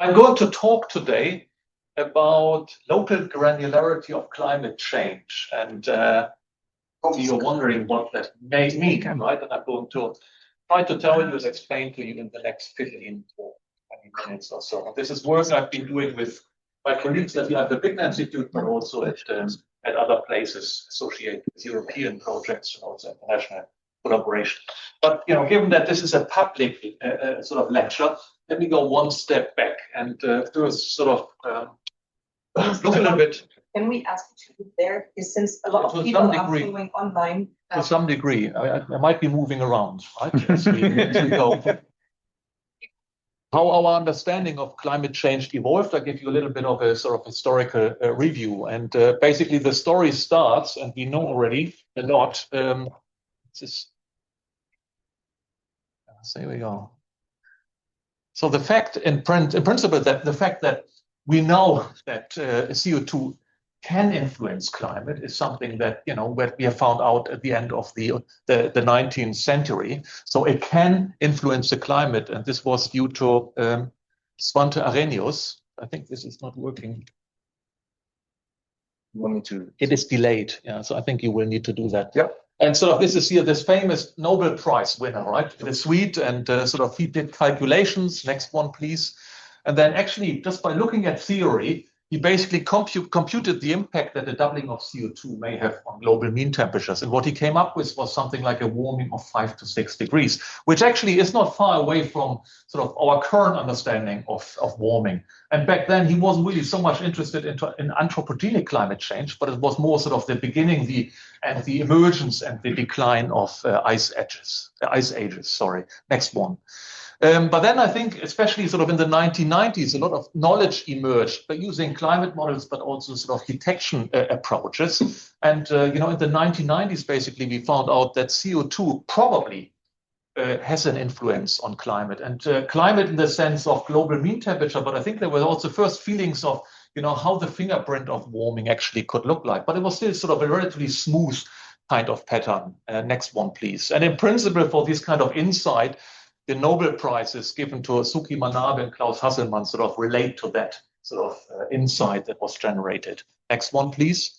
I'm going to talk today about local granularity of climate change. And probably you're wondering what that may mean, right? And I'm going to try to tell you and explain to you in the next 15 or 20 minutes or so. This is work I've been doing with my colleagues at the Big Institute, but also at other places associated with European projects and also international collaboration. But given that this is a public sort of lecture, let me go one step back and first sort of look a little bit. Can we ask you to do there? Because since a lot of people are following online. To some degree, I might be moving around, right? As we go. How our understanding of climate change evolved, I give you a little bit of a sort of historical review. And basically the story starts, and we know already a lot. There we go. So the fact in principle that the fact that we know that CO2 can influence climate is something that what we have found out at the end of the 19th century. So it can influence the climate, and this was due to Svante Arrhenius. I think this is not working. You want me to? It is delayed. Yeah, so I think you will need to do that. Yeah. And sort of this is here this famous Nobel Prize winner, right? It is sweet, and sort of he did calculations. Next one, please. And then actually, just by looking at theory, he basically computed the impact that the doubling of CO2 may have on global mean temperatures. And what he came up with was something like a warming of 5 to 6 degrees, which actually is not far away from sort of our current understanding of warming. And back then, he wasn't really so much interested in anthropogenic climate change, but it was more sort of the beginning, the emergence and the decline of ice ages. Sorry. Next one. But then I think, especially sort of in the 1990s, a lot of knowledge emerged by using climate models, but also sort of detection approaches. And, in the 1990s, basically, we found out that CO2 probably has an influence on climate. And climate in the sense of global mean temperature, but I think there were also first feelings of, how the fingerprint of warming actually could look like. But it was still sort of a relatively smooth kind of pattern. Next one, please. And in principle, for this kind of insight, the Nobel Prizes given to Suki Manabe and Klaus Hasselmann sort of relate to that sort of insight that was generated. Next one, please.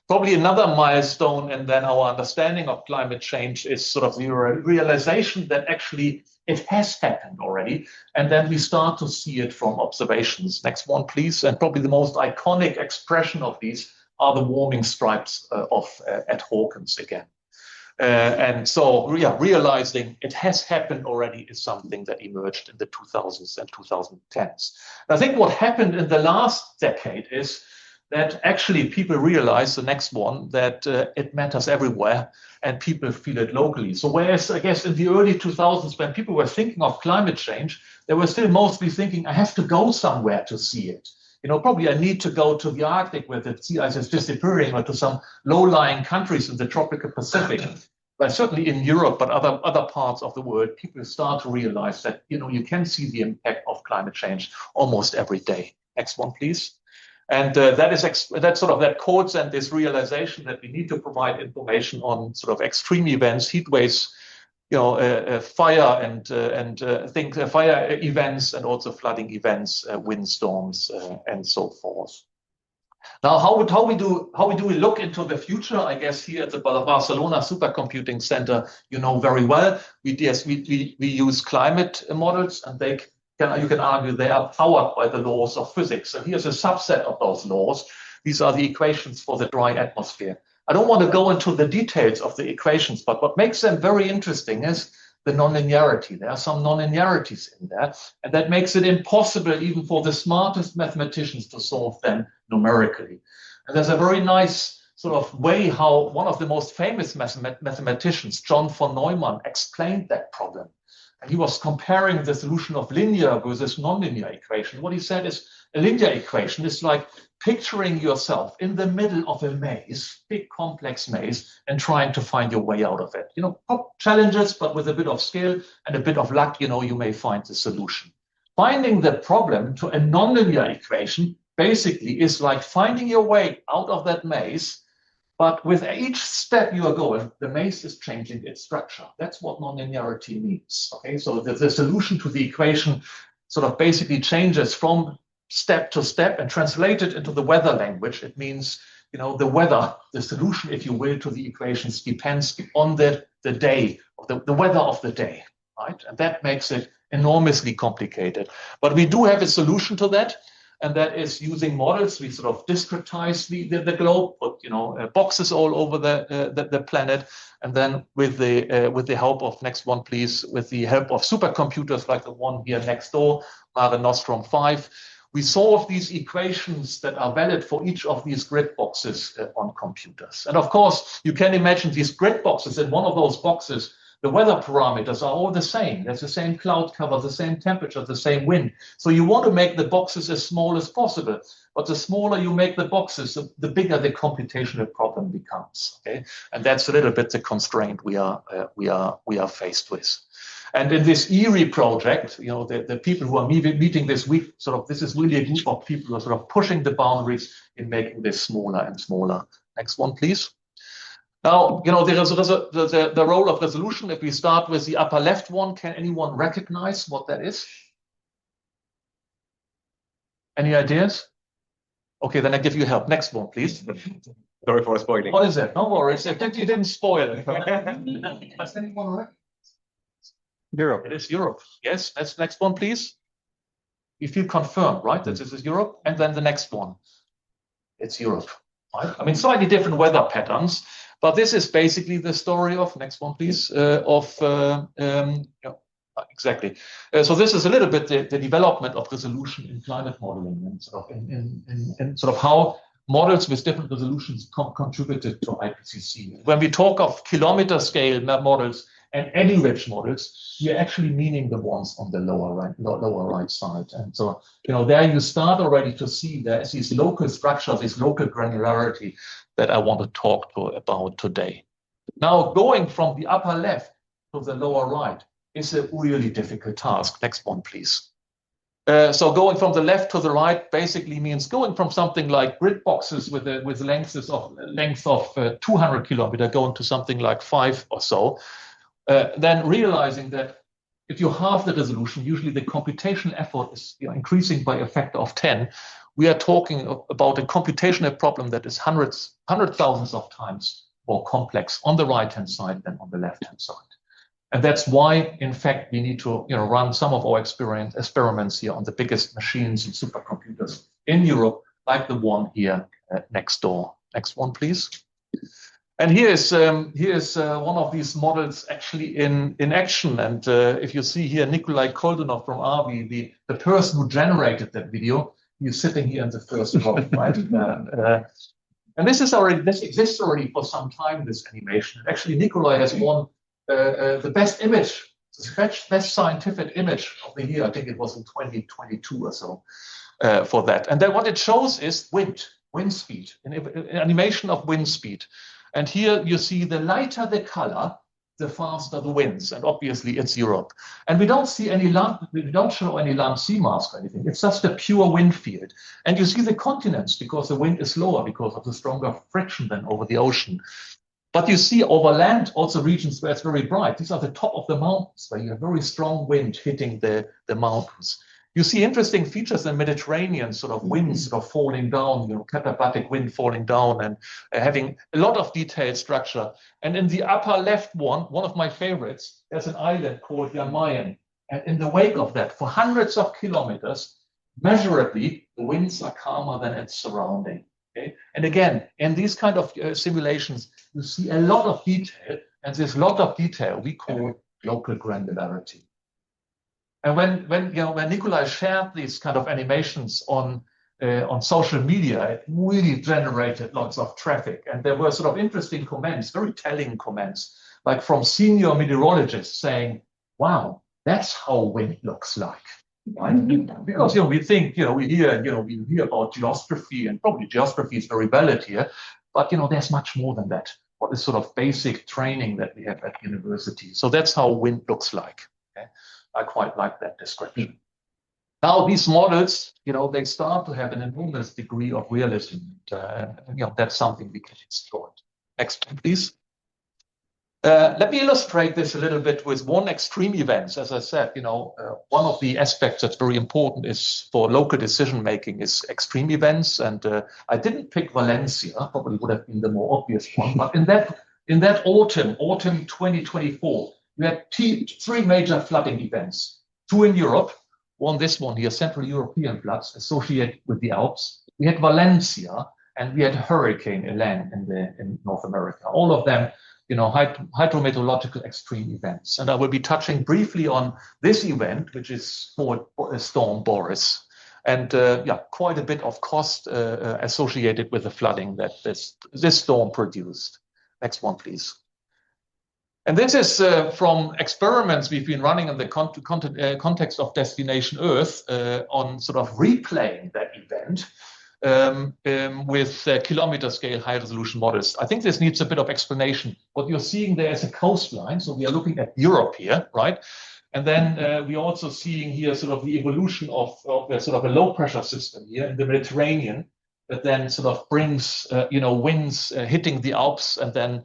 Probably another milestone in then our understanding of climate change is sort of the realization that actually it has happened already. And then we start to see it from observations. Next one, please. And probably the most iconic expression of these are the warming stripes at Hawkins again. And so, realizing it has happened already is something that emerged in the 2000s and 2010s. I think what happened in the last decade is that actually people realize, the next one, that it matters everywhere and people feel it locally. So whereas I guess in the early 2000s, when people were thinking of climate change, they were still mostly thinking, I have to go somewhere to see it. Probably I need to go to the Arctic where the sea ice is disappearing, or to some low-lying countries in the tropical Pacific. But certainly in Europe, but other parts of the world, people start to realize that, you can see the impact of climate change almost every day. Next one, please. And that codes and this realization that we need to provide information on sort of extreme events, heat waves, fire fire events, and also flooding events, windstorms, and so forth. Now, how do we look into the future? I guess here at the Barcelona Supercomputing Center, very well. We use climate models, and you can argue they are powered by the laws of physics. And here's a subset of those laws. These are the equations for the dry atmosphere. I don't want to go into the details of the equations, but what makes them very interesting is the nonlinearity. There are some nonlinearities in there, and that makes it impossible even for the smartest mathematicians to solve them numerically. And there's a very nice sort of way how one of the most famous mathematicians, John von Neumann, explained that problem. And he was comparing the solution of linear versus nonlinear equation. What he said is a linear equation is like picturing yourself in the middle of a maze, big complex maze, and trying to find your way out of it. Challenges, but with a bit of skill and a bit of luck, you may find the solution. Finding the problem to a nonlinear equation basically is like finding your way out of that maze, but with each step you are going, the maze is changing its structure. That's what nonlinearity means. Okay, so the solution to the equation sort of basically changes from step to step and translated into the weather language. It means, the weather, the solution, if you will, to the equations depends on the day, the weather of the day, right? And that makes it enormously complicated. But we do have a solution to that, and that is using models. We sort of discretize the globe, put boxes all over the planet, and then with the help of, next one please, with the help of supercomputers like the one here next door, Mare Nostrum 5, we solve these equations that are valid for each of these grid boxes on computers. And of course, you can imagine these grid boxes. In one of those boxes, the weather parameters are all the same. There's the same cloud cover, the same temperature, the same wind. So you want to make the boxes as small as possible. But the smaller you make the boxes, the bigger the computational problem becomes. Okay, and that's a little bit the constraint we are faced with. And in this EERIE project, the people who are meeting this week, this is really a group of people who are sort of pushing the boundaries in making this smaller and smaller. Next one, please. Now, there is the role of resolution. If we start with the upper left one, can anyone recognize what that is? Any ideas? Okay, then I give you help. Next one, please. Sorry for spoiling. What is it? No worries. You didn't spoil it. Does anyone recognize? Europe. It is Europe. Yes. Next one, please. You feel confirmed, right? That this is Europe. And then the next one. It's Europe. Right? I mean, slightly different weather patterns, but this is basically the story of, next one, please, exactly. So this is a little bit the development of resolution in climate modeling and sort of how models with different resolutions contributed to IPCC. When we talk of kilometer scale models and EERIE models, you're actually meaning the ones on the lower right side. And so, there you start already to see there's these local structures, this local granularity that I want to talk about today. Now, going from the upper left to the lower right is a really difficult task. Next one, please. So going from the left to the right basically means going from something like grid boxes with length of 200 kilometers, going to something like 5 or so. Then realizing that if you halve the resolution, usually the computational effort is increasing by a factor of 10. We are talking about a computational problem that is hundreds thousands of times more complex on the right-hand side than on the left-hand side. And that's why, in fact, we need to run some of our experiments here on the biggest machines and supercomputers in Europe, like the one here next door. Next one, please. And here is one of these models actually in action. And if you see here, Nikolai Koldenov from RV, the person who generated that video, he's sitting here in the first row, right? And this exists already for some time, this animation. Actually, Nikolai has won the best image, the best scientific image of the year. I think it was in 2022 or so for that. And then what it shows is wind speed, an animation of wind speed. And here you see the lighter the color, the faster the winds. And obviously it's Europe. And we don't see any we don't show any land sea mass or anything. It's just a pure wind field. And you see the continents because the wind is lower because of the stronger friction than over the ocean. But you see over land also regions where it's very bright. These are the top of the mountains where you have very strong wind hitting the mountains. You see interesting features in Mediterranean sort of winds sort of falling down, katabatic wind falling down and having a lot of detailed structure. And in the upper left one of my favorites, there's an island called Jan Mayen. And in the wake of that, for hundreds of kilometers, measurably, the winds are calmer than its surrounding. Okay? And again, in these kind of simulations, you see a lot of detail, and this lot of detail we call local granularity. And when Nikolai shared these kind of animations on social media, it really generated lots of traffic. And there were sort of interesting comments, very telling comments, like from senior meteorologists saying, "Wow, that's how wind looks like." Right? Because we think we hear about geostrophy, and probably geostrophy is very valid here, but there's much more than that. What is sort of basic training that we have at university? So that's how wind looks like. Okay? I quite like that description. Now these models, they start to have an enormous degree of realism. That's something we can explore. Next one, please. Let me illustrate this a little bit with one extreme event. As I said, one of the aspects that's very important is for local decision making is extreme events. And I didn't pick Valencia, probably would have been the more obvious one. But in that autumn 2024, we had three major flooding events. Two in Europe, this one here, Central European floods associated with the Alps. We had Valencia, and we had Hurricane Helene in North America. All of them, hydrometeorological extreme events. And I will be touching briefly on this event, which is called Storm Boris. And quite a bit of cost associated with the flooding that this storm produced. Next one, please. And this is from experiments we've been running in the context of Destination Earth on sort of replaying that event with kilometer-scale high-resolution models. I think this needs a bit of explanation. What you're seeing there is a coastline. So we are looking at Europe here, right? And then we're also seeing here sort of the evolution of a sort of a low-pressure system here in the Mediterranean that then sort of brings, winds hitting the Alps and then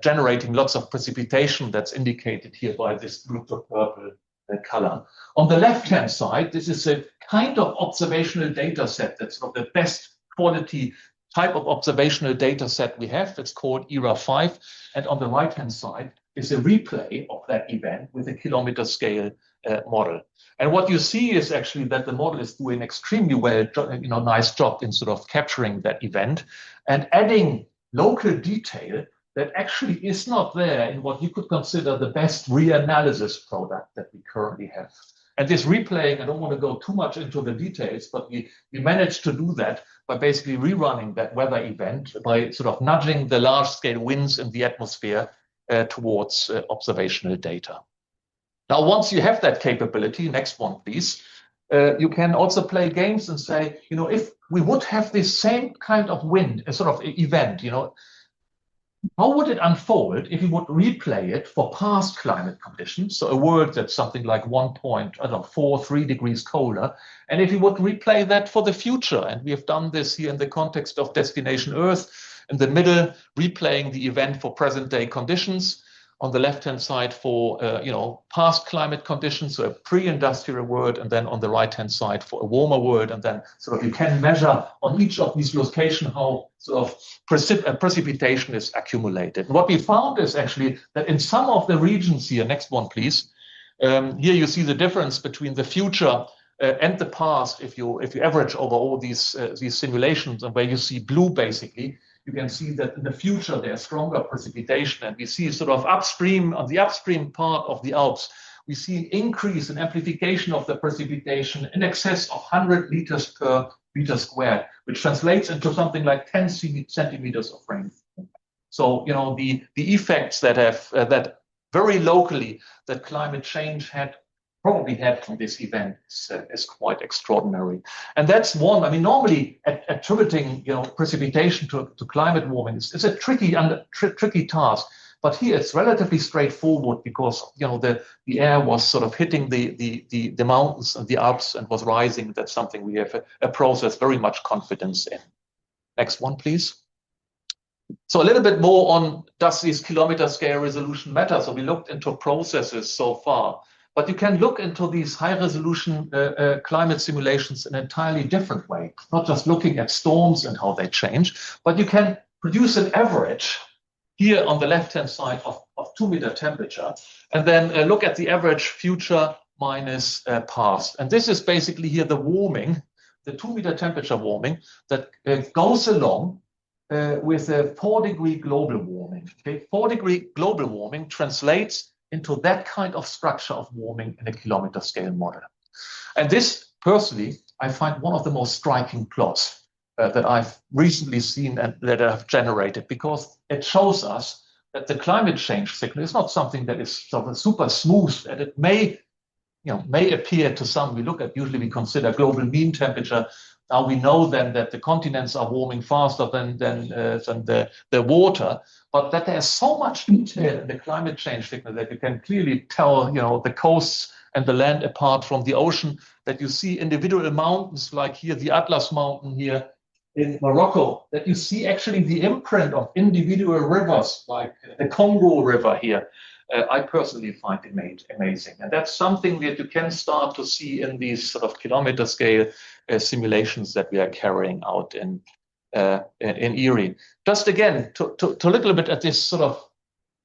generating lots of precipitation that's indicated here by this blue to purple color. On the left-hand side, this is a kind of observational data set that's sort of the best quality type of observational data set we have. It's called ERA5. And on the right-hand side is a replay of that event with a kilometer-scale model. And what you see is actually that the model is doing extremely well, nice job in sort of capturing that event and adding local detail that actually is not there in what you could consider the best reanalysis product that we currently have. And this replaying, I don't want to go too much into the details, but we managed to do that by basically rerunning that weather event by sort of nudging the large-scale winds in the atmosphere towards observational data. Now, once you have that capability, next one, please, you can also play games and say, if we would have this same kind of wind, a sort of event, how would it unfold if we would replay it for past climate conditions? So a world that's something like 3 degrees colder. And if we would replay that for the future, and we have done this here in the context of Destination Earth, in the middle, replaying the event for present day conditions. On the left-hand side for, past climate conditions, so a pre-industrial world, and then on the right-hand side for a warmer world. And then sort of you can measure on each of these locations how sort of precipitation is accumulated. And what we found is actually that in some of the regions here, next one, please, here you see the difference between the future and the past. If you average over all these simulations, and where you see blue, basically, you can see that in the future there's stronger precipitation, and we see sort of on the upstream part of the Alps, we see an increase in amplification of the precipitation in excess of 100 liters per meter squared, which translates into something like 10 centimeters of rain. So, the effects that very locally that climate change probably had from this event is quite extraordinary. And that's one. I mean, normally attributing precipitation to climate warming is a tricky task. But here it's relatively straightforward because the air was sort of hitting the mountains and the Alps and was rising. That's something we have a process very much confidence in. Next one, please. So a little bit more on, does this kilometer scale resolution matter? So we looked into processes so far. But you can look into these high-resolution climate simulations in an entirely different way, not just looking at storms and how they change, but you can produce an average here on the left-hand side of 2-meter temperature, and then look at the average future minus past. And this is basically here the warming, the 2-meter temperature warming that goes along with a 4-degree global warming. Okay? 4-degree global warming translates into that kind of structure of warming in a kilometer scale model. And this, personally, I find one of the most striking plots that I've recently seen and that I've generated, because it shows us that the climate change signal is not something that is sort of super smooth, and it may appear to some. Usually we consider global mean temperature. Now we know then that the continents are warming faster than the water, but that there's so much detail in the climate change signal that you can clearly tell, the coasts and the land apart from the ocean, that you see individual mountains like here, the Atlas Mountain here, in Morocco that you see actually the imprint of individual rivers, like the Congo River here. I personally find it amazing. And that's something that you can start to see in these sort of kilometer scale simulations that we are carrying out in EERIE. Just again, to look a little bit at this sort of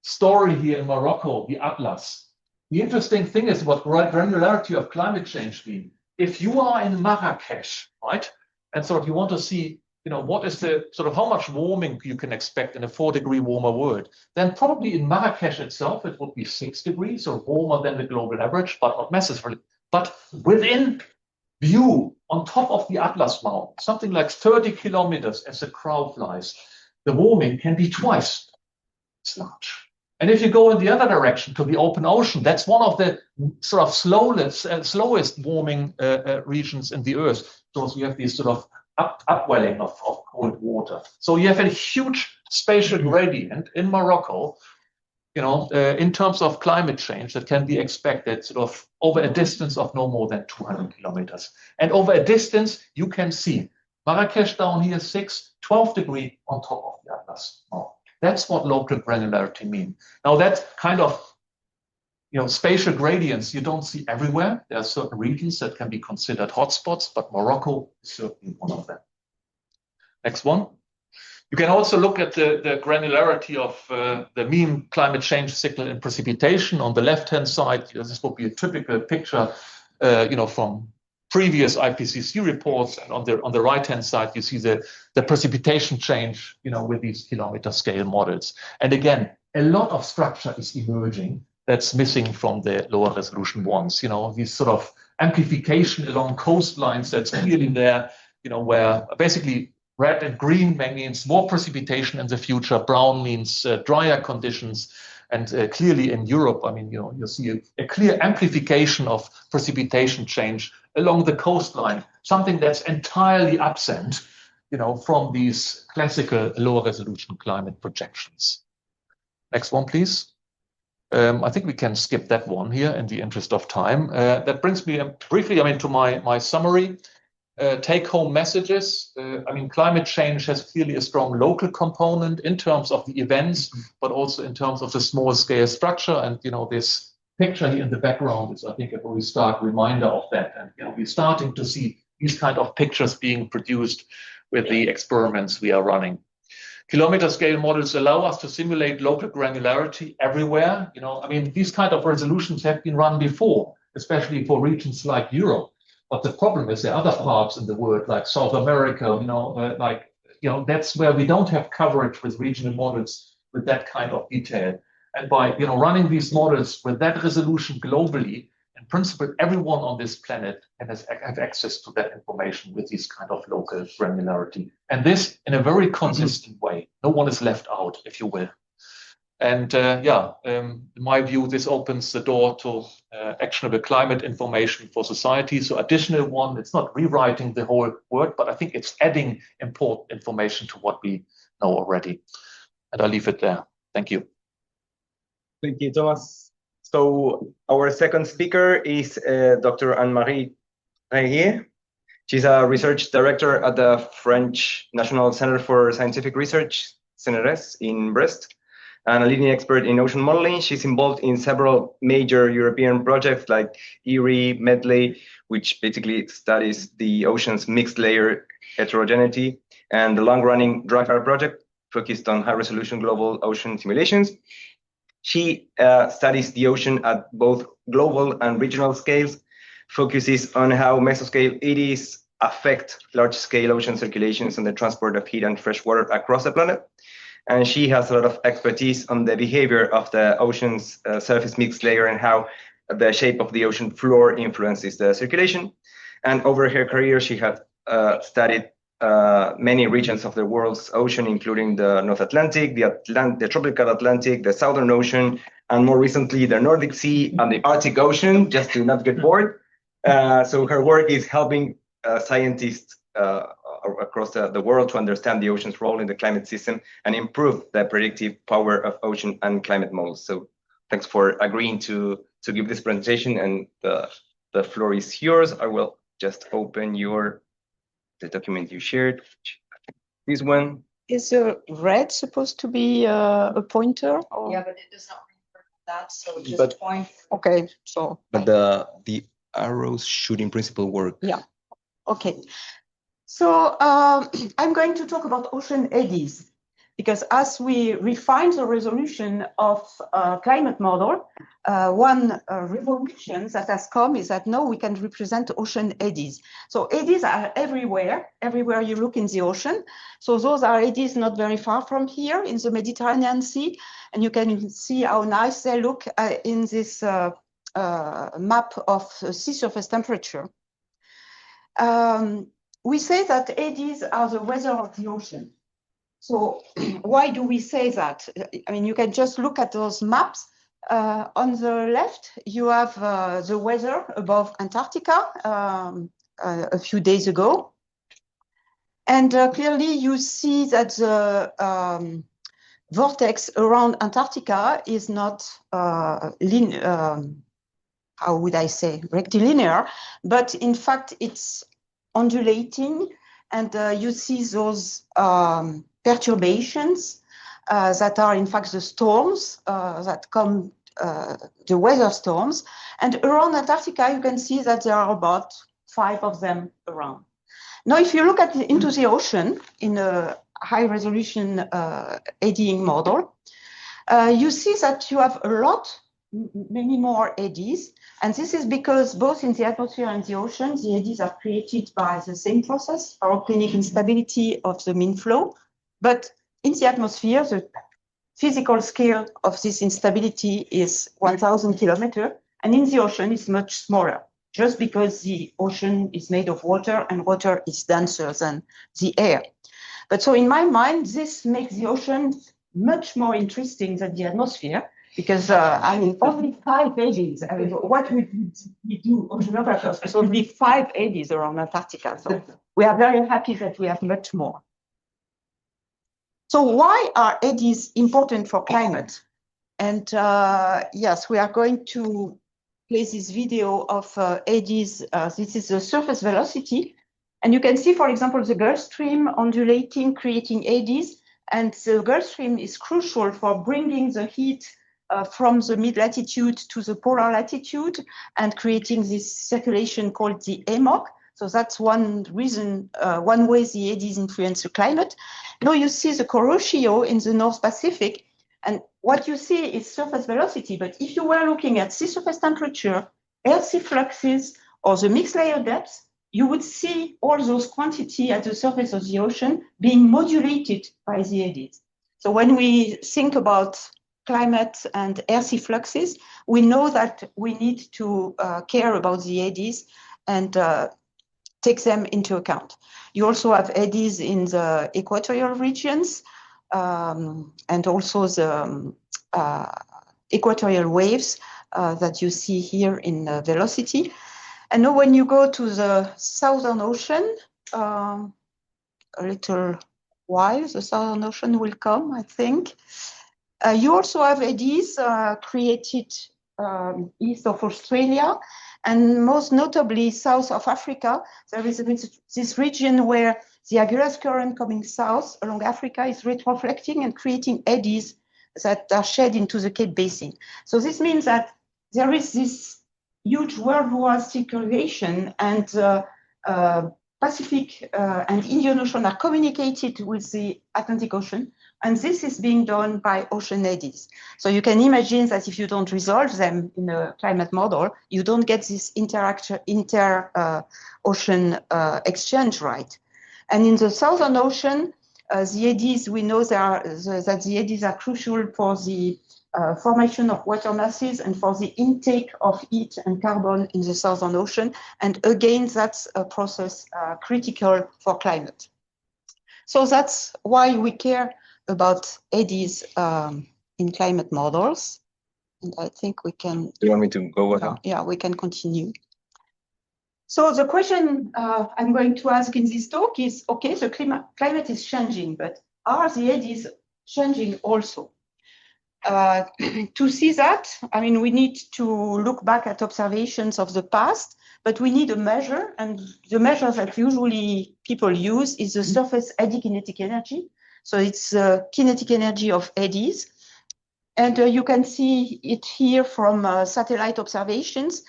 story here in Morocco, the Atlas. The interesting thing is what granularity of climate change means. If you are in Marrakesh, right, and sort of you want to see, what is the sort of how much warming you can expect in a 4-degree warmer world, then probably in Marrakesh itself, it would be 6 degrees or warmer than the global average, but not massively. But within view, on top of the Atlas Mountain, something like 30 kilometers as the crow flies, the warming can be twice as large. And if you go in the other direction to the open ocean, that's one of the sort of slowest warming regions in the Earth. So you have these sort of upwelling of cold water. So you have a huge spatial gradient in Morocco, in terms of climate change that can be expected sort of over a distance of no more than 200 kilometers. And over a distance, you can see Marrakesh down here, 12 degree on top of the Atlas. That's what local granularity means. Now that's kind of, spatial gradients you don't see everywhere. There are certain regions that can be considered hotspots, but Morocco is certainly one of them. Next one. You can also look at the granularity of the mean climate change signal in precipitation. On the left-hand side, this would be a typical picture, from previous IPCC reports, and on the right-hand side, you see the precipitation change, with these kilometer scale models. And again, a lot of structure is emerging that's missing from the lower resolution ones. These sort of amplification along coastlines that's clearly there, where basically red and green means more precipitation in the future. Brown means drier conditions. And clearly in Europe, you see a clear amplification of precipitation change along the coastline, something that's entirely absent, from these classical lower resolution climate projections. Next one, please. I think we can skip that one here in the interest of time. That brings me briefly, to my summary. Take-home messages. Climate change has clearly a strong local component in terms of the events, but also in terms of the small-scale structure. And this picture here in the background is, I think, a very stark reminder of that. And we're starting to see these kind of pictures being produced with the experiments we are running. Kilometer-scale models allow us to simulate local granularity everywhere. These kind of resolutions have been run before, especially for regions like Europe. But the problem is there are other parts in the world, like South America, that's where we don't have coverage with regional models with that kind of detail. And by, running these models with that resolution globally, in principle, everyone on this planet can have access to that information with this kind of local granularity. And this in a very consistent way. No one is left out, if you will. And in my view, this opens the door to actionable climate information for society. So additional one, it's not rewriting the whole word, but I think it's adding important information to what we know already. And I'll leave it there. Thank you. Thank you, Thomas. So our second speaker is Dr. Anne-Marie Tréguier. She's a research director at the French National Center for Scientific Research, CNRS, in Brest, and a leading expert in ocean modeling. She's involved in several major European projects like EERIE, MEDLEY, which basically studies the ocean's mixed layer heterogeneity, and the long-running DRACAR project focused on high-resolution global ocean simulations. She studies the ocean at both global and regional scales, focuses on how mesoscale eddies affect large-scale ocean circulations and the transport of heat and fresh water across the planet. And she has a lot of expertise on the behavior of the ocean's surface mixed layer and how the shape of the ocean floor influences the circulation. And over her career, she had studied many regions of the world's ocean, including the North Atlantic, the tropical Atlantic, the Southern Ocean, and more recently, the Nordic Sea and the Arctic Ocean, just to not get bored. So her work is helping scientists across the world to understand the ocean's role in the climate system and improve the predictive power of ocean and climate models. So thanks for agreeing to give this presentation, and the floor is yours. I will just open the document you shared, which I This one. Is red supposed to be a pointer? Or? Yeah, but it does not refer to that, so just But- point. Okay, so. But the arrows should in principle work. Yeah. Okay. So I'm going to talk about ocean eddies, because as we refine the resolution of climate model, one revolution that has come is that now we can represent ocean eddies. So eddies are everywhere you look in the ocean. So those are eddies not very far from here in the Mediterranean Sea. And you can see how nice they look in this map of sea surface temperature. We say that eddies are the weather of the ocean. So why do we say that? I mean, you can just look at those maps. On the left, you have the weather above Antarctica a few days ago. And clearly you see that the vortex around Antarctica is not how would I say, rectilinear, but in fact it's undulating, and you see those perturbations that are in fact the storms that come, the weather storms. And around Antarctica, you can see that there are about 5 of them around. Now, if you look into the ocean in a high resolution eddying model, you see that you have many more eddies. And this is because both in the atmosphere and the ocean, the eddies are created by the same process, orogenic instability of the mean flow. But in the atmosphere, the physical scale of this instability is 1,000 kilometers. And in the ocean, it's much smaller, just because the ocean is made of water and water is denser than the air. But so in my mind, this makes the ocean much more interesting than the atmosphere, because I mean, only 5 eddies. I mean, what would we do oceanographers? There's only 5 eddies around Antarctica. So we are very happy that we have much more. So why are eddies important for climate? And yes, we are going to play this video of eddies. This is the surface velocity. And you can see, for example, the Gulf Stream undulating, creating eddies. And the Gulf Stream is crucial for bringing the heat from the mid-latitude to the polar latitude and creating this circulation called the AMOC. So that's one reason, one way the eddies influence the climate. Now you see the Kuroshio in the North Pacific, and what you see is surface velocity. But if you were looking at sea surface temperature, air-sea fluxes, or the mixed layer depth, you would see all those quantities at the surface of the ocean being modulated by the eddies. So when we think about climate and air-sea fluxes, we know that we need to care about the eddies and take them into account. You also have eddies in the equatorial regions and also the equatorial waves that you see here in velocity. And now when you go to the Southern Ocean, a little while, the Southern Ocean will come, I think. You also have eddies created east of Australia, and most notably south of Africa. There is this region where the Agulhas current coming south along Africa is retroflecting and creating eddies that are shed into the Cape Basin. So this means that there is this huge worldwide circulation, and Pacific and Indian Ocean are communicated with the Atlantic Ocean, and this is being done by ocean eddies. So you can imagine that if you don't resolve them in a climate model, you don't get this inter-ocean exchange right. And in the Southern Ocean, the eddies, we know that the eddies are crucial for the formation of water masses and for the intake of heat and carbon in the Southern Ocean. And again, that's a process critical for climate. So that's why we care about eddies in climate models. And I think we can... Do you want me to go ahead? Yeah, we can continue. So the question I'm going to ask in this talk is, okay, the climate is changing, but are the eddies changing also? To see that, I mean, we need to look back at observations of the past, but we need a measure, and the measure that usually people use is the surface eddy kinetic energy. So it's kinetic energy of eddies. And you can see it here from satellite observations.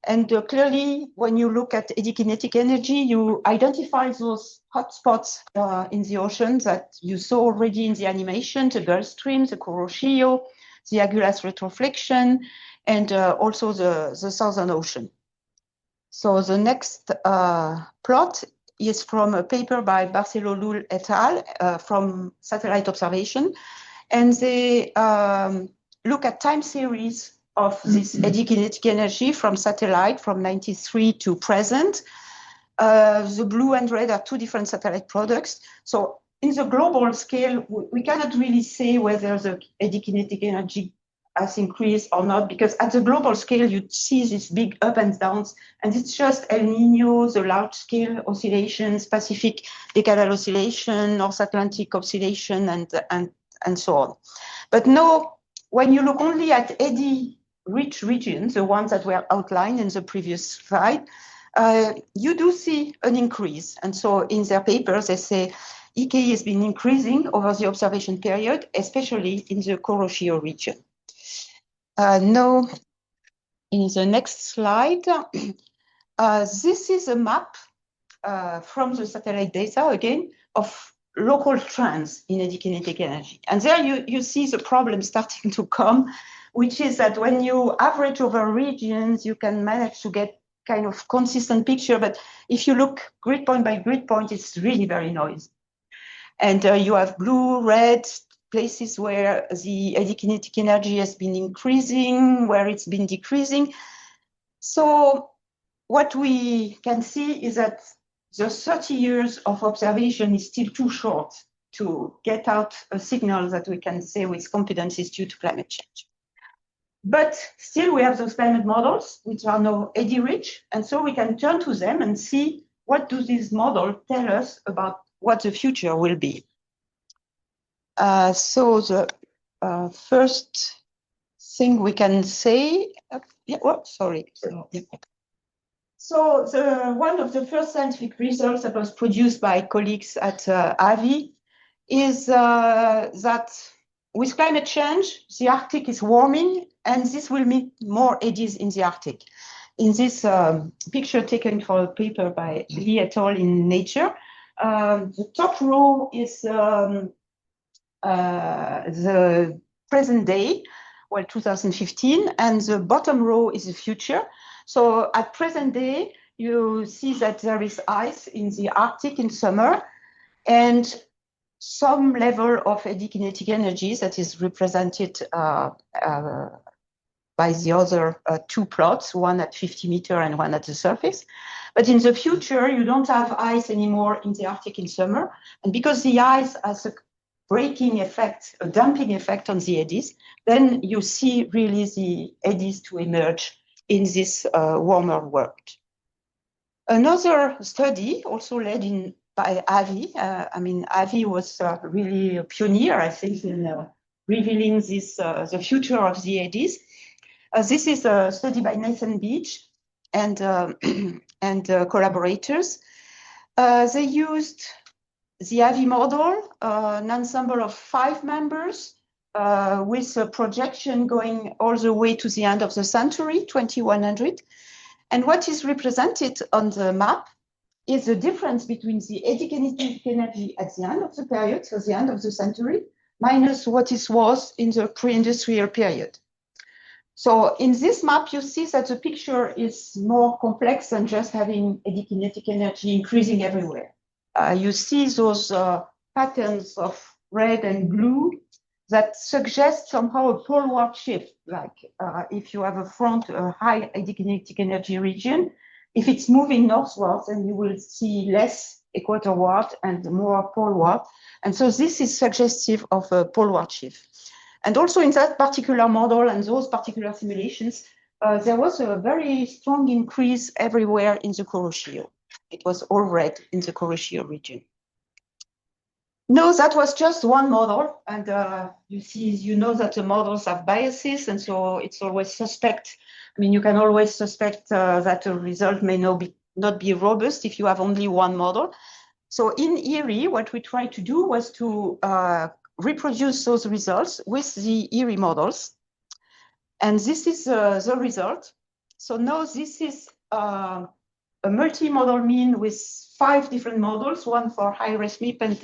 And clearly, when you look at eddy kinetic energy, you identify those hotspots in the ocean that you saw already in the animation, the Gulf Stream, the Kuroshio, the Agulhas retroflexion, and also the Southern Ocean. So the next plot is from a paper by Barcelona et al. From satellite observation. And they look at time series of this eddy kinetic energy from satellite from 93 to present. The blue and red are two different satellite products. So in the global scale, we cannot really say whether the eddy kinetic energy has increased or not, because at the global scale, you see these big up and downs, and it's just El Nino, the large scale oscillations, Pacific decadal oscillation, North Atlantic oscillation, and so on. But no, when you look only at eddy-rich regions, the ones that were outlined in the previous slide, you do see an increase. And so in their papers, they say EKE has been increasing over the observation period, especially in the Kuroshio region. Now, in the next slide, this is a map from the satellite data, again, of local trends in eddy kinetic energy. And there you see the problem starting to come, which is that when you average over regions, you can manage to get kind of consistent picture. But if you look grid point by grid point, it's really very noisy. And you have blue, red, places where the eddy kinetic energy has been increasing, where it's been decreasing. So what we can see is that the 30 years of observation is still too short to get out a signal that we can say with confidence is due to climate change. But still we have those climate models, which are now eddy rich. And so we can turn to them and see what do these models tell us about what the future will be. So the first thing we can say, So one of the first scientific results that was produced by colleagues at EERIE is that with climate change, the Arctic is warming, and this will mean more eddies in the Arctic. In this picture taken for a paper by Lee et al. In Nature, the top row is the present day, well, 2015, and the bottom row is the future. So at present day, you see that there is ice in the Arctic in summer, and some level of eddy kinetic energy that is represented by the other two plots, one at 50 meters and one at the surface. But in the future, you don't have ice anymore in the Arctic in summer. And because the ice has a breaking effect, a damping effect on the eddies, then you see really the eddies to emerge in this warmer world. Another study also led in by EERIE. EERIE was really a pioneer, I think, in revealing this the future of the eddies. This is a study by Nathan Beach and collaborators. They used the EERIE model, an ensemble of 5 members with a projection going all the way to the end of the century, 2100. And what is represented on the map is the difference between the eddy kinetic energy at the end of the period, so the end of the century, minus what it was in the pre-industrial period. So in this map, you see that the picture is more complex than just having eddy kinetic energy increasing everywhere. You see those patterns of red and blue that suggest somehow a poleward shift, like if you have a high eddy kinetic energy region, if it's moving northwards, then you will see less equatorward and more poleward. And so this is suggestive of a poleward shift. And also in that particular model and those particular simulations, there was a very strong increase everywhere in the Kuroshio. It was all red in the Kuroshio region. No, that was just one model. And you know that the models have biases. And so it's always suspect. I mean, you can always suspect that the result may not be robust if you have only one model. So in EERIE, what we tried to do was to reproduce those results with the EERIE models. And this is the result. So now this is a multi-model mean with 5 different models, 1 for high-res MIP and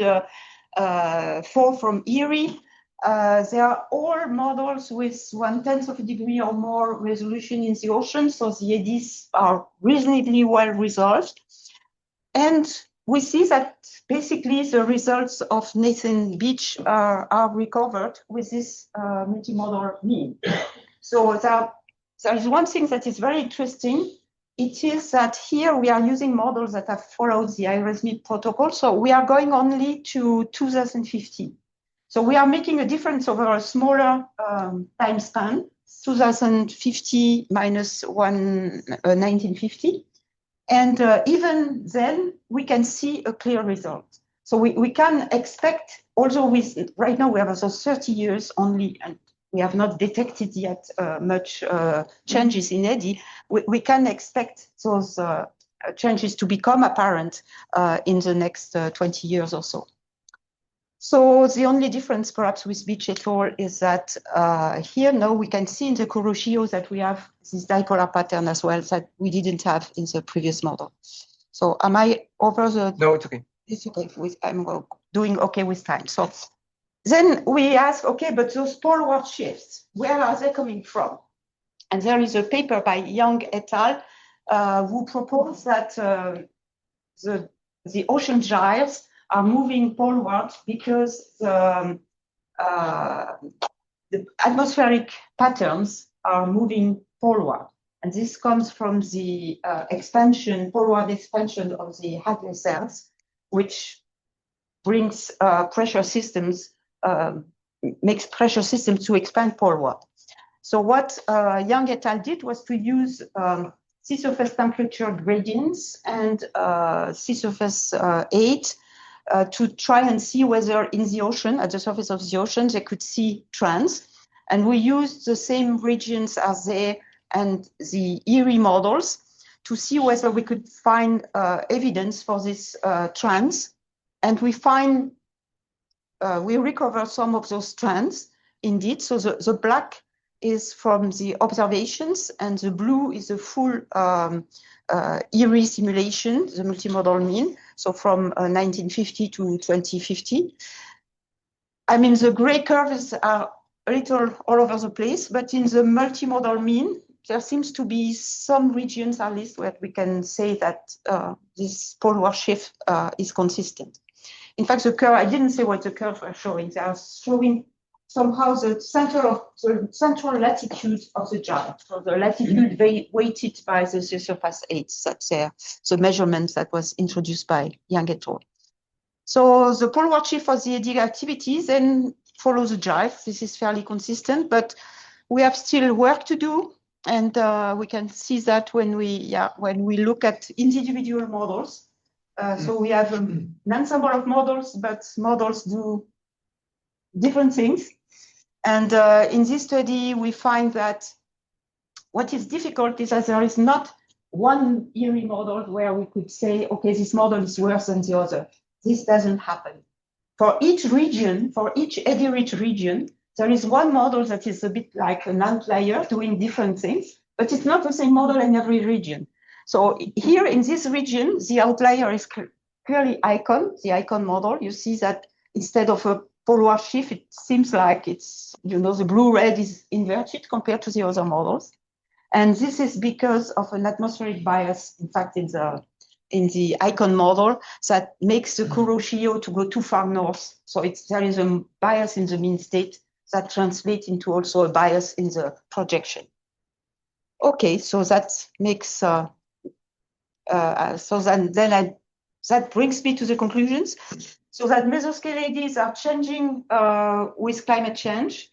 4 from EERIE. They are all models with 1/10 of a degree or more resolution in the ocean. So the eddies are reasonably well resolved. And we see that basically the results of Nathan Beach are recovered with this multimodal mean. So there is one thing that is very interesting. It is that here we are using models that have followed the EERIE protocol. So we are going only to 2050. So we are making a difference over a smaller time span, 2050 minus 1950. And even then, we can see a clear result. So we can expect, although right now we have also 30 years only, and we have not detected yet much changes in eddy, we can expect those changes to become apparent in the next 20 years or so. So the only difference perhaps with Beach et al. Is that here now we can see in the Kuroshio that we have this dipolar pattern as well that we didn't have in the previous model. So am I over the... No, it's okay. It's okay. I'm doing okay with time. So then we ask, okay, but those poleward shifts, where are they coming from? And there is a paper by Jung et al. Who propose that the ocean gyres are moving poleward because the atmospheric patterns are moving poleward. And this comes from the poleward expansion of the Hadley cells, which brings pressure systems, makes pressure systems to expand poleward. So what Jung et al. Did was to use sea surface temperature gradients and sea surface 8 to try and see whether in the ocean, at the surface of the ocean, they could see trends. And we used the same regions as they and the EERIE models to see whether we could find evidence for this trends. And we recover some of those trends, indeed. So the black is from the observations, and the blue is the full EERIE simulation, the multimodal mean, so from 1950 to 2050. I mean, the gray curves are a little all over the place, but in the multimodal mean, there seems to be some regions, at least, where we can say that this polar shift is consistent. In fact, the curve, I didn't say what the curves were showing. They are showing somehow the central latitude of the gyre. So the latitude weighted by the surface 8. That's the measurement that was introduced by Jung et al. So the poleward shift for the eddy activities then follows the gyre. This is fairly consistent, but we have still work to do. And we can see that when we look at individual models. So we have an ensemble of models, but models do different things. And in this study, we find that what is difficult is that there is not one EERIE model where we could say, okay, this model is worse than the other. This doesn't happen. For each region, for each eddy-rich region, there is one model that is a bit like an outlier doing different things, but it's not the same model in every region. So here in this region, the outlier is clearly ICON, the ICON model. You see that instead of a polar shift, it seems like it's, the blue-red is inverted compared to the other models. And this is because of an atmospheric bias, in fact, in the ICON model that makes the Kuroshio to go too far north. So there is a bias in the mean state that translates into also a bias in the projection. Okay, so that makes, that brings me to the conclusions. So that mesoscale eddies are changing with climate change.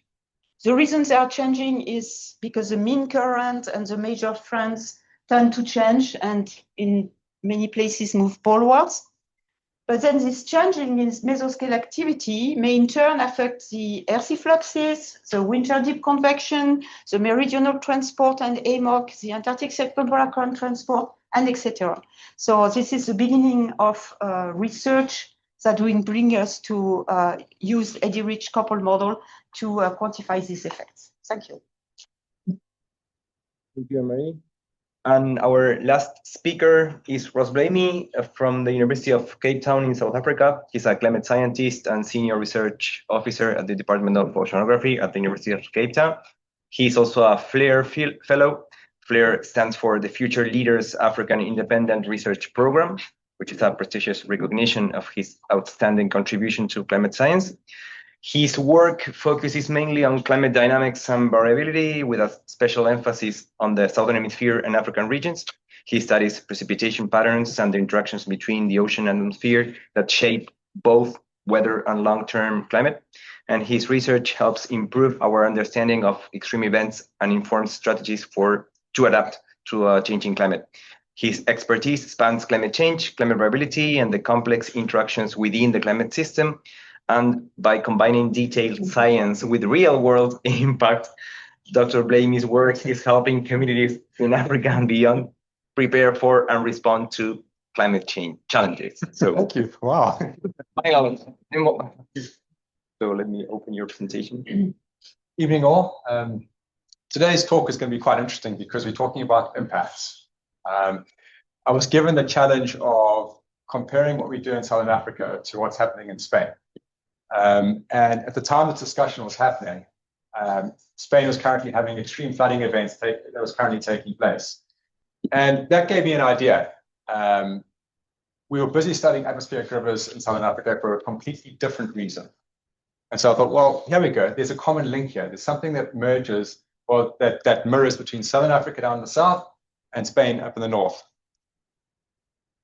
The reason they are changing is because the mean current and the major trends tend to change and in many places move polewards. But then this change in this mesoscale activity may in turn affect the air-sea fluxes, the winter deep convection, the meridional transport and AMOC, the Antarctic circumpolar current transport, and etc. So this is the beginning of research that will bring us to use EERIE coupled model to quantify these effects. Thank you. Thank you, Marie. And our last speaker is Ross Blamey from the University of Cape Town in South Africa. He's a climate scientist and senior research officer at the Department of Oceanography at the University of Cape Town. He's also a FLAIR fellow. FLAIR stands for the Future Leaders African Independent Research Program, which is a prestigious recognition of his outstanding contribution to climate science. His work focuses mainly on climate dynamics and variability, with a special emphasis on the Southern Hemisphere and African regions. He studies precipitation patterns and the interactions between the ocean and atmosphere that shape both weather and long-term climate. And his research helps improve our understanding of extreme events and informs strategies to adapt to a changing climate. His expertise spans climate change, climate variability, and the complex interactions within the climate system. And by combining detailed science with real-world impact, Dr. Blamey's work is helping communities in Africa and beyond prepare for and respond to climate change challenges. So thank you. Wow. So let me open your presentation. Evening all. Today's talk is going to be quite interesting because we're talking about impacts. I was given the challenge of comparing what we do in Southern Africa to what's happening in Spain. And at the time this discussion was happening, Spain was currently having extreme flooding events that was currently taking place. And that gave me an idea. We were busy studying atmospheric rivers in Southern Africa for a completely different reason. And so I thought, well, here we go. There's a common link here. There's something that merges, or that mirrors between Southern Africa down in the south and Spain up in the north.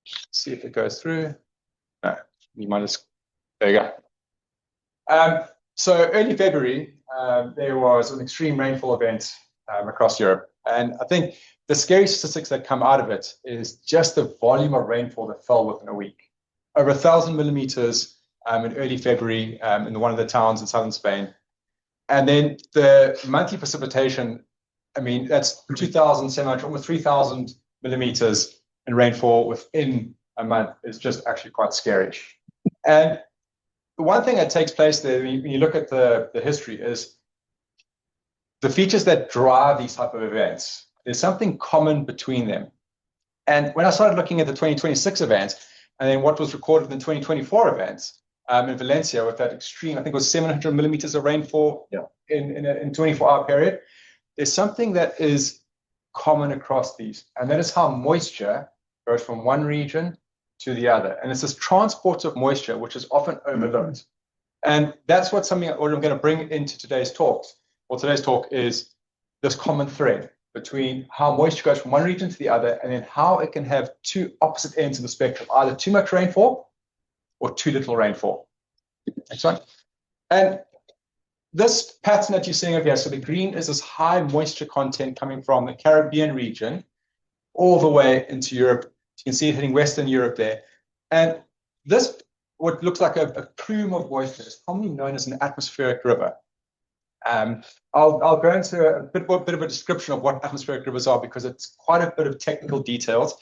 Let's see if it goes through. No, you might just, there you go. So early February, there was an extreme rainfall event across Europe. And I think the scary statistics that come out of it is just the volume of rainfall that fell within a week. Over 1,000 millimeters in early February in one of the towns in southern Spain. And then the monthly precipitation, I mean, that's 2,700, almost 3,000 millimeters in rainfall within a month is just actually quite scary. And the one thing that takes place there, when you look at the history, is the features that drive these type of events. There's something common between them. And when I started looking at the 2026 event, and then what was recorded in the 2024 events in Valencia with that extreme, I think it was 700 millimeters of rainfall in a 24-hour period, there's something that is common across these. And that is how moisture goes from one region to the other. And it's this transport of moisture, which is often overlooked. And that's what I'm going to bring into today's talks. Well, today's talk is this common thread between how moisture goes from one region to the other, and then how it can have two opposite ends of the spectrum, either too much rainfall or too little rainfall. Next one. And this pattern that you're seeing over here, so the green is this high moisture content coming from the Caribbean region all the way into Europe. You can see it hitting Western Europe there. And this, what looks like a plume of moisture, is commonly known as an atmospheric river. I'll go into a bit of a description of what atmospheric rivers are, because it's quite a bit of technical details,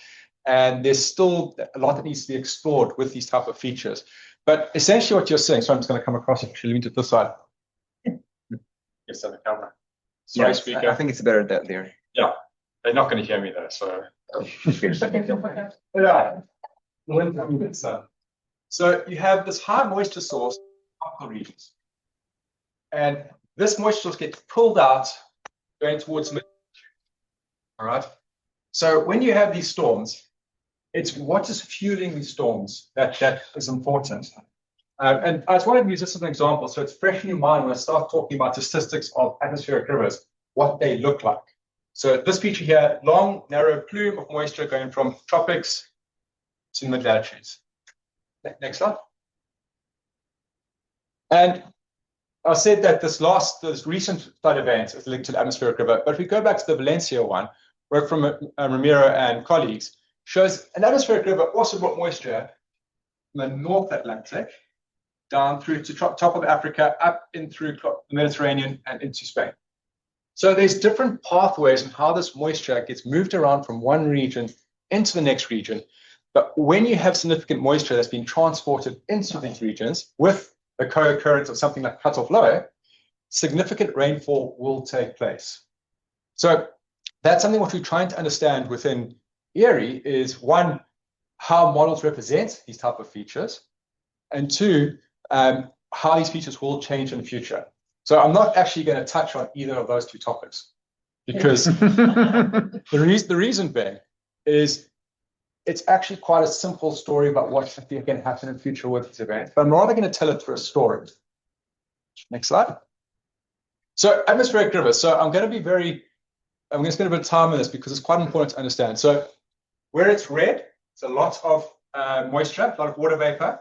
and there's still a lot that needs to be explored with these type of features. But essentially what you're seeing, so I'm just going to come across it, actually lean to this side. Yes, on the camera. Sorry, yes, speaker. I think it's better that there. Yeah, they're not going to hear me though, so. Yeah. So you have this high moisture source in tropical regions, and this moisture source gets pulled out going towards mid. All right. So when you have these storms, it's what is fueling these storms that is important. And I just wanted to use this as an example, so it's fresh in your mind when I start talking about statistics of atmospheric rivers, what they look like. So this feature here, long, narrow plume of moisture going from tropics to mid-latitudes. Next slide. And I said that this recent flood event is linked to the atmospheric river, but if we go back to the Valencia one, work from Ramiro and colleagues, shows an atmospheric river also brought moisture the North Atlantic down through to top of Africa, up in through the Mediterranean and into Spain. So there's different pathways in how this moisture gets moved around from one region into the next region. But when you have significant moisture that's been transported into these regions with the co-occurrence of something like cut-off low, significant rainfall will take place. So that's something what we're trying to understand within EERIE is, one, how models represent these type of features, and two, how these features will change in the future. So I'm not actually going to touch on either of those two topics, because the reason being is it's actually quite a simple story about what's going to happen in the future with these events, but I'm rather going to tell it through a story. Next slide. So atmospheric rivers. So I'm going to spend a bit of time on this because it's quite important to understand. So where it's red, it's a lot of moisture, a lot of water vapor.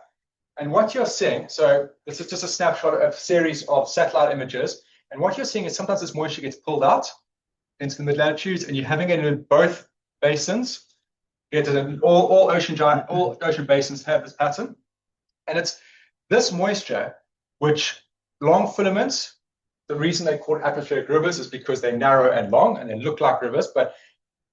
And what you're seeing, so this is just a snapshot of a series of satellite images. And what you're seeing is sometimes this moisture gets pulled out into the mid-latitudes, and you're having it in both basins. All ocean basins have this pattern. And it's this moisture, which long filaments, the reason they call it atmospheric rivers is because they're narrow and long and they look like rivers, but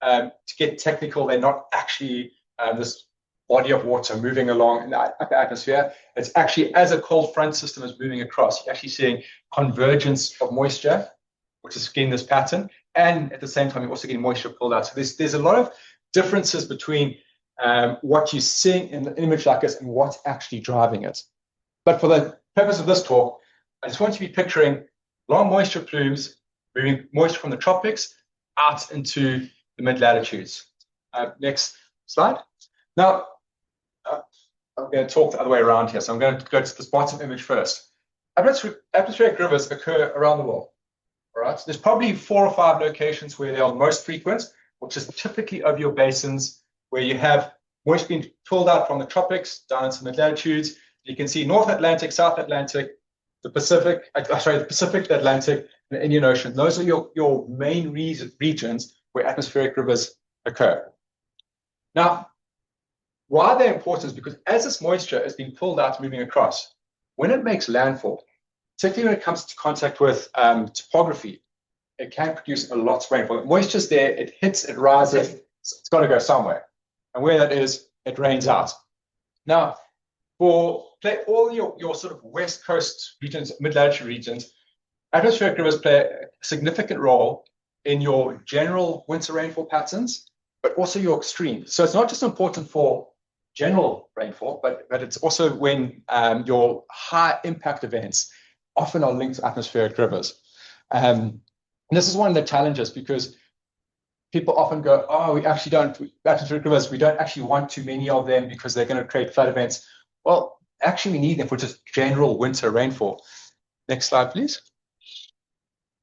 to get technical, they're not actually this body of water moving along in the upper atmosphere. It's actually, as a cold front system is moving across, you're actually seeing convergence of moisture, which is getting this pattern. And at the same time, you're also getting moisture pulled out. So there's a lot of differences between what you're seeing in the image like this and what's actually driving it. But for the purpose of this talk, I just want you to be picturing long moisture plumes moving moisture from the tropics out into the mid-latitudes. Next slide. Now, I'm going to talk the other way around here. So I'm going to go to this bottom image first. Atmospheric rivers occur around the world. All right. So there's probably 4 or 5 locations where they are most frequent, which is typically of your basins where you have moisture being pulled out from the tropics down into the mid-latitudes. You can see North Atlantic, South Atlantic, the Pacific, the Atlantic, and the Indian Ocean. Those are your main regions where atmospheric rivers occur. Now, why they're important is because as this moisture is being pulled out, moving across, when it makes landfall, particularly when it comes to contact with topography, it can produce a lot of rainfall. Moisture's there, it hits, it rises, it's got to go somewhere. And where that is, it rains out. Now, for all your sort of west coast regions, mid-latitude regions, atmospheric rivers play a significant role in your general winter rainfall patterns, but also your extremes. So it's not just important for general rainfall, but it's also when your high impact events often are linked to atmospheric rivers. And this is one of the challenges because people often go, oh, we actually don't, atmospheric rivers, we don't actually want too many of them because they're going to create flood events. Well, actually we need them for just general winter rainfall. Next slide, please.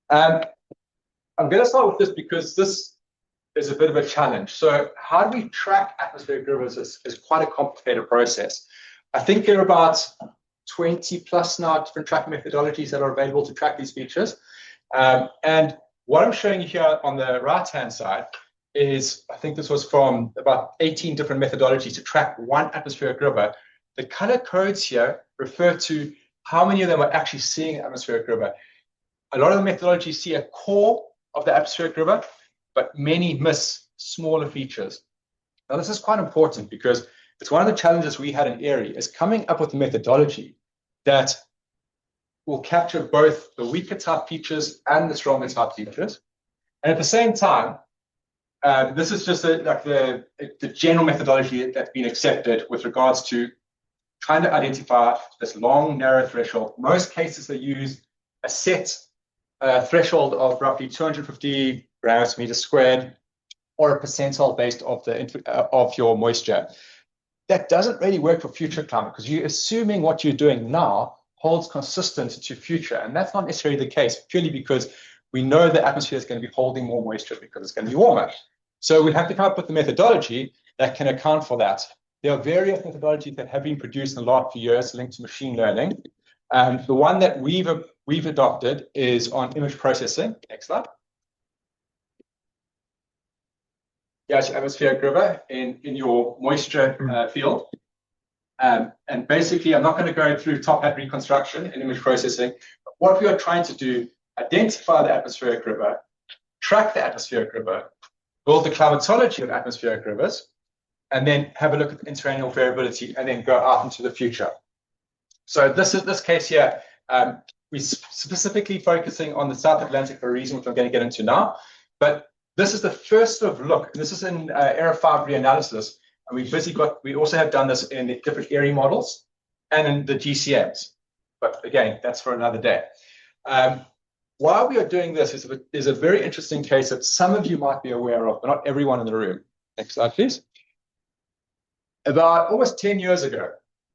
I'm going to start with this because this is a bit of a challenge. So how do we track atmospheric rivers is quite a complicated process. I think there are about 20 plus now different tracking methodologies that are available to track these features. And what I'm showing you here on the right-hand side is, I think this was from about 18 different methodologies to track one atmospheric river. The color codes here refer to how many of them are actually seeing an atmospheric river. A lot of the methodologies see a core of the atmospheric river, but many miss smaller features. Now, this is quite important because it's one of the challenges we had in EERIE is coming up with a methodology that will capture both the weaker type features and the stronger type features. And at the same time, this is just like the general methodology that's been accepted with regards to trying to identify this long, narrow threshold. Most cases they use a set threshold of roughly 250 grams per meter squared or a percentile based of your moisture. That doesn't really work for future climate because you're assuming what you're doing now holds consistent to future. And that's not necessarily the case, purely because we know the atmosphere is going to be holding more moisture because it's going to be warmer. So we have to come up with a methodology that can account for that. There are various methodologies that have been produced in the last few years linked to machine learning. The one that we've adopted is on image processing. Next slide. Yes, atmospheric river in your moisture field. And basically, I'm not going to go through top hat reconstruction and image processing. But what we are trying to do, identify the atmospheric river, track the atmospheric river, build the climatology of atmospheric rivers, and then have a look at the interannual variability, and then go out into the future. So this case here, we're specifically focusing on the South Atlantic for a reason, which I'm going to get into now. But this is the first sort of look. This is in error 5 reanalysis, and we also have done this in the different EERIE models and in the GCMs. But again, that's for another day. Why we are doing this is a very interesting case that some of you might be aware of, but not everyone in the room. Next slide, please. About almost 10 years ago,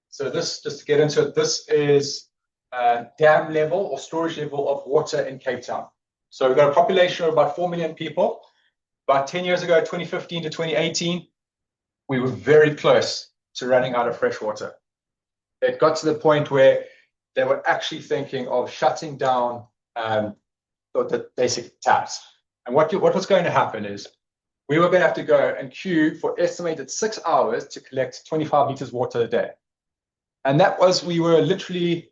so this, just to get into it, this is dam level or storage level of water in Cape Town. So we've got a population of about 4 million people. About 10 years ago, 2015 to 2018, we were very close to running out of fresh water. It got to the point where they were actually thinking of shutting down the basic taps. And what was going to happen is we were going to have to go and queue for estimated 6 hours to collect 25 liters water a day. And that was, we were literally,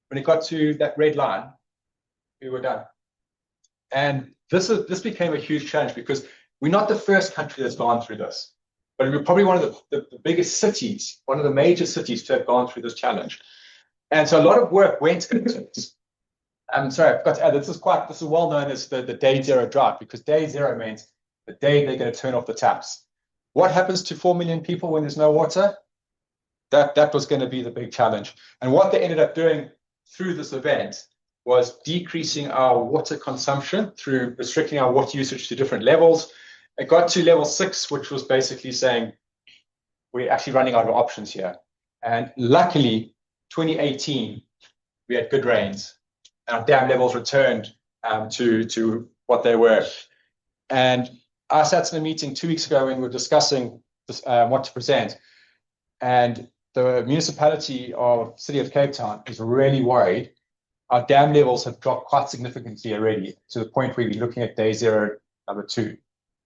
when it got to that red line, we were done. And this became a huge challenge because we're not the first country that's gone through this, but we're probably one of the biggest cities, one of the major cities to have gone through this challenge. And so a lot of work went into this. I'm sorry, I forgot to add, this is well known as the day zero drought, because day zero means the day they're going to turn off the taps. What happens to 4 million people when there's no water? That was going to be the big challenge. And what they ended up doing through this event was decreasing our water consumption through restricting our water usage to different levels. It got to level 6, which was basically saying we're actually running out of options here. And luckily, 2018, we had good rains, and our dam levels returned to what they were. And I sat in a meeting 2 weeks ago when we were discussing this, what to present, and the municipality of City of Cape Town is really worried. Our dam levels have dropped quite significantly already, to the point where we're looking at day zero, number 2,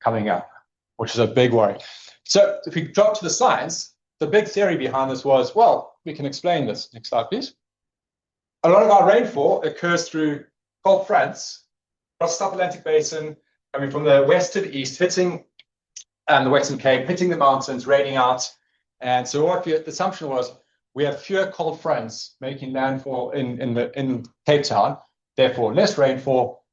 coming up, which is a big worry. So if we drop to the science, the big theory behind this was, well, we can explain this. Next slide, please. A lot of our rainfall occurs through cold fronts across the South Atlantic Basin, coming from the west to the east, hitting the Western Cape, hitting the mountains, raining out. And so what the assumption was, we have fewer cold fronts making landfall in Cape Town, therefore less rainfall.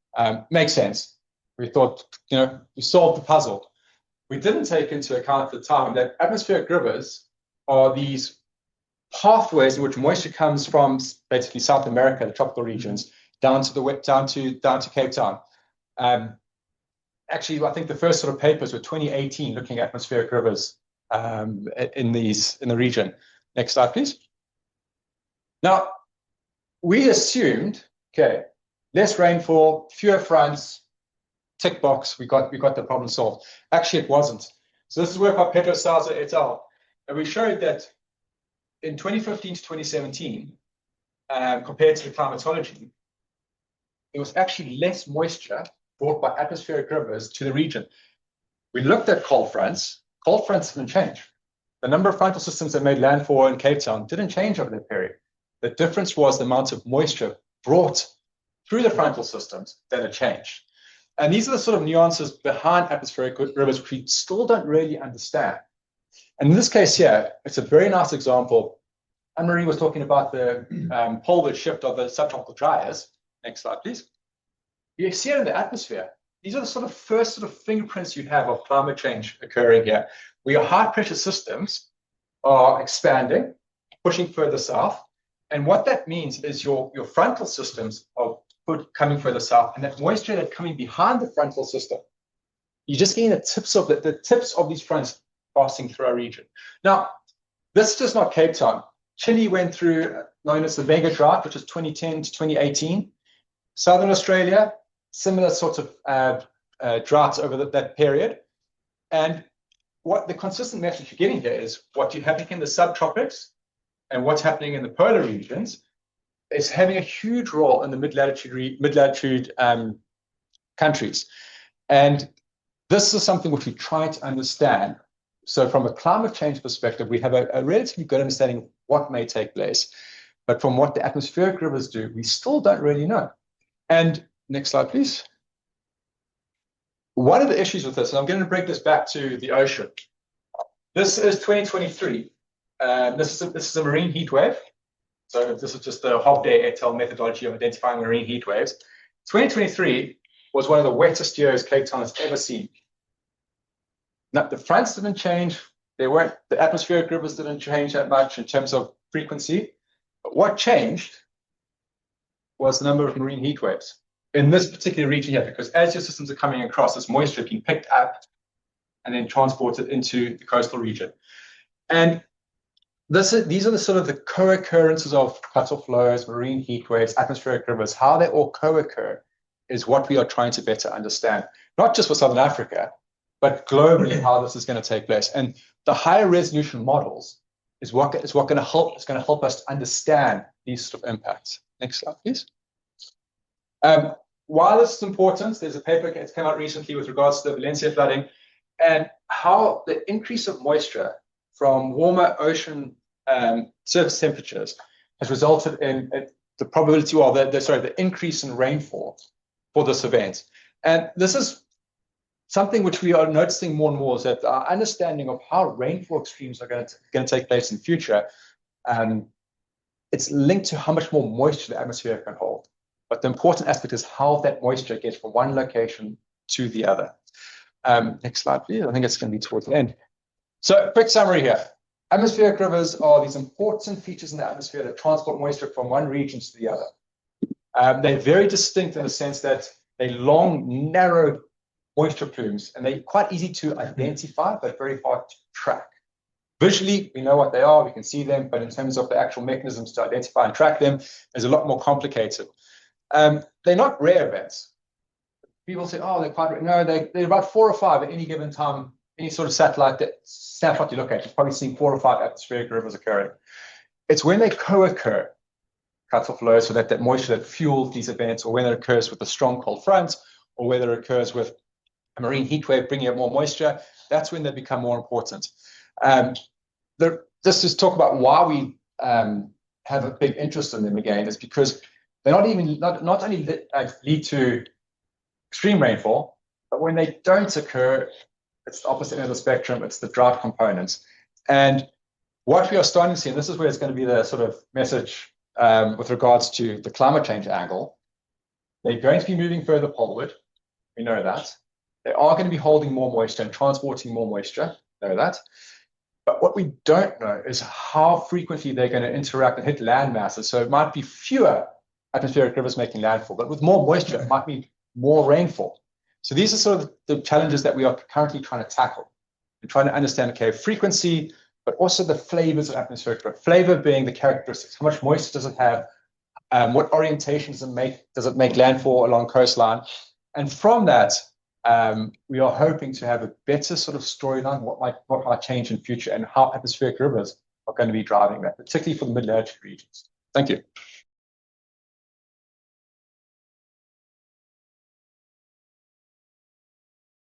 Makes sense. We thought, we solved the puzzle. We didn't take into account at the time that atmospheric rivers are these pathways in which moisture comes from basically South America, the tropical regions, down to Cape Town. Actually, I think the first sort of papers were 2018, looking at atmospheric rivers in the region. Next slide, please. Now, we assumed, okay, less rainfall, fewer fronts, tick box, we got the problem solved. Actually, it wasn't. So this is work by Pedro Sousa et al. And we showed that in 2015 to 2017, compared to the climatology, there was actually less moisture brought by atmospheric rivers to the region. We looked at cold fronts. Cold fronts didn't change. The number of frontal systems that made landfall in Cape Town didn't change over that period. The difference was the amount of moisture brought through the frontal systems that had changed. And these are the sort of nuances behind atmospheric rivers which we still don't really understand. And in this case here, it's a very nice example. Anne-Marie was talking about the poleward shift of the subtropical dryers. Next slide, please. You see it in the atmosphere. These are the sort of first sort of fingerprints you have of climate change occurring here, where your high pressure systems are expanding, pushing further south. And what that means is your frontal systems are coming further south, and that moisture that's coming behind the frontal system, you're just getting the tips of these fronts passing through our region. Now, this is just not Cape Town. Chile went through known as the Vega drought, which was 2010 to 2018. Southern Australia, similar sorts of droughts over that period. And what the consistent message you're getting here is what you have in the subtropics and what's happening in the polar regions is having a huge role in the mid-latitude countries. And this is something which we try to understand So from a climate change perspective, we have a relatively good understanding of what may take place. But from what the atmospheric rivers do, we still don't really know. And next slide, please. One of the issues with this, and I'm going to bring this back to the ocean. This is 2023. This is a marine heat wave. So this is just the Hobday et al. Methodology of identifying marine heat waves. 2023 was one of the wettest years Cape Town has ever seen. Now, the fronts didn't change. The atmospheric rivers didn't change that much in terms of frequency. But what changed was the number of marine heat waves in this particular region here, because as your systems are coming across, this moisture being picked up and then transported into the coastal region. And these are the sort of the co-occurrences of cut-off flows, marine heat waves, atmospheric rivers. How they all co-occur is what we are trying to better understand, not just for Southern Africa, but globally how this is going to take place. And the higher resolution models is what going to help. It's going to help us to understand these sort of impacts. Next slide, please. While this is important, there's a paper that's come out recently with regards to the Valencia flooding and how the increase of moisture from warmer ocean surface temperatures has resulted in the probability, or the increase in rainfall for this event. And this is something which we are noticing more and more, is that our understanding of how rainfall extremes are going to take place in the future, it's linked to how much more moisture the atmosphere can hold. But the important aspect is how that moisture gets from one location to the other. Next slide, please. I think it's going to be towards the end. So, quick summary here. Atmospheric rivers are these important features in the atmosphere that transport moisture from one region to the other. They're very distinct in the sense that they're long, narrow moisture plumes, and they're quite easy to identify, but very hard to track. Visually, we know what they are, we can see them, but in terms of the actual mechanisms to identify and track them, is a lot more complicated. They're not rare events. People say, oh, they're quite rare. No, they're about 4 or 5 at any given time. Any sort of snapshot you look at, you've probably seen 4 or 5 atmospheric rivers occurring. It's when they co-occur, cut-off flows, so that moisture that fuels these events, or when it occurs with a strong cold front, or whether it occurs with a marine heat wave bringing up more moisture, that's when they become more important. Just to talk about why we have a big interest in them again is because they not only lead to extreme rainfall, but when they don't occur, it's the opposite end of the spectrum, it's the drought components. And what we are starting to see, and this is where it's going to be the sort of message with regards to the climate change angle, they're going to be moving further poleward. We know that. They are going to be holding more moisture and transporting more moisture. We know that. But what we don't know is how frequently they're going to interact and hit land masses. So it might be fewer atmospheric rivers making landfall, but with more moisture, it might be more rainfall. So these are sort of the challenges that we are currently trying to tackle and trying to understand, okay, frequency, but also the flavors of atmospheric river. Flavor being the characteristics. How much moisture does it have? What orientation does it make landfall along coastline? And from that, we are hoping to have a better sort of storyline, what might change in future and how atmospheric rivers are going to be driving that, particularly for the mid-latitude regions. Thank you.